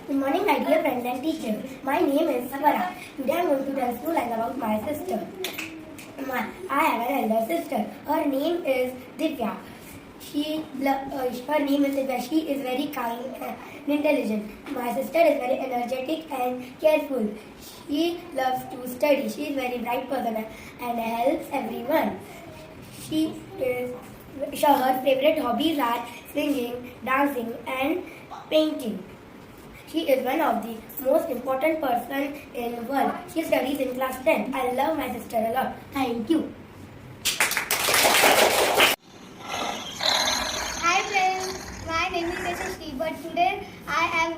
Good morning, my dear friends and teachers. My name is Swara. Today I am going to tell you line about my sister. I have an elder sister. Her name is Divya. Her name is Divya. She is very kind and intelligent. My sister is very energetic and careful. She loves to study. She is a very bright person and helps everyone. Her favorite hobbies are singing, dancing, and painting. She is one of the most important person in the world. She studies in class 10. I love my sister a lot. Thank you. Hi friends, my name is Yashashri, but today I am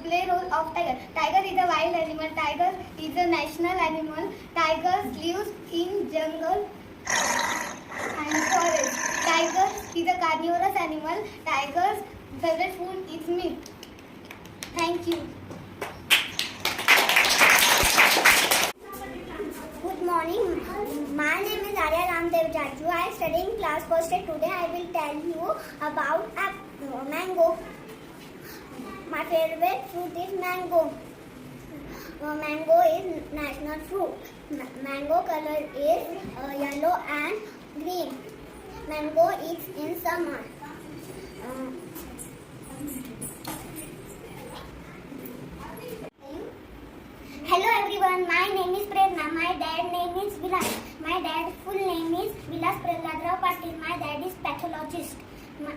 play role of tiger. Tiger is a wild animal. Tiger is a national animal. Tigers live in jungle and forest. Tiger is a carnivorous animal. Tiger's favorite food is meat. Thank you. Good morning. My name is Arya Ramdev Jaju. I study in class first and today I will tell you about a mango. My favorite fruit is mango. Mango is national fruit. Mango color is yellow and green. Mango is in summer. Hello everyone, my name is Prerna. My dad name is Vilas. My dad's full name is Vilas Prahladrao Patil. My dad is pathologist. My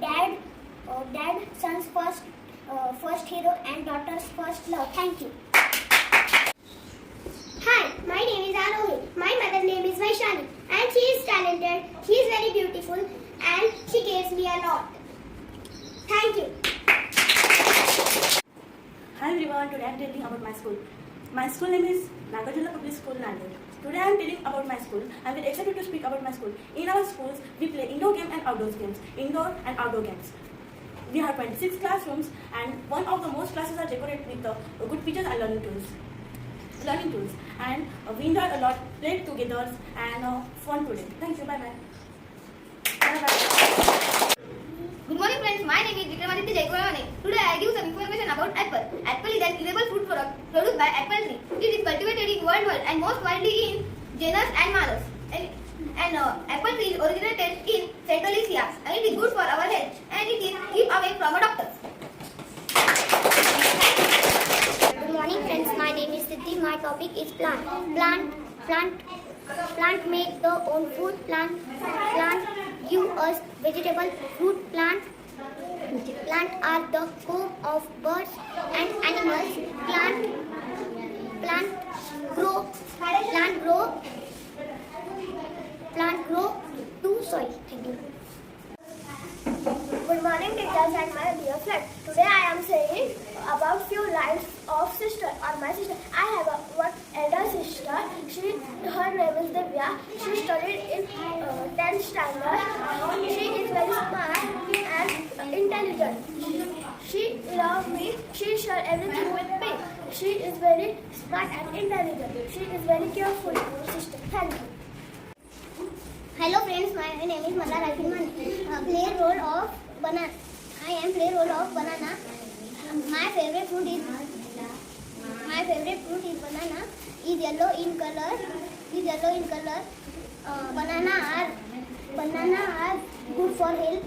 dad son's first hero and daughter's first love. Thank you. Hi, my name is Arohi. My mother name is Vaishali and she is talented. She is very beautiful and she cares me a lot. Thank you. Hi everyone, today I am telling about my school. My school name is Nagarjuna Public School, Nanded. Today I am telling about my school. I am very excited to speak about my school. In our schools, we play indoor games and outdoor games. Indoor and outdoor games. We have 26 classrooms and one of the most classes are decorated with good features and learning tools. And we enjoyed a lot, played together and fun today. Thank you. Bye bye. Bye bye. Good morning friends, my name is Vikramaditya Jayagurane. Today I give some information about apple. Apple is an edible fruit product produced by apple tree. It is cultivated in worldwide and most widely in genus and malus. And apple tree originated in Central Asia and it is good for our health and it is keep away from a doctor. Good morning friends, my name is Siddhi. My topic is plant. Plant make the own food. Plant give us vegetable, fruit. Plant are the home of birds and animals. Plant grow to soil. Thank you. Good morning teachers and my dear friends. Today I am saying about few lines of sister or my sister. I have one elder sister. Her name is Divya. She studied in 10th standard. She is very smart and intelligent. She loves me. She shares everything with me. She is very smart and intelligent. She is very careful sister. Thank you. Hello friends, my name is Mala Rajimani. Play role of banana. I am play role of banana. My favorite fruit is banana. Is yellow in color. Banana are good for health.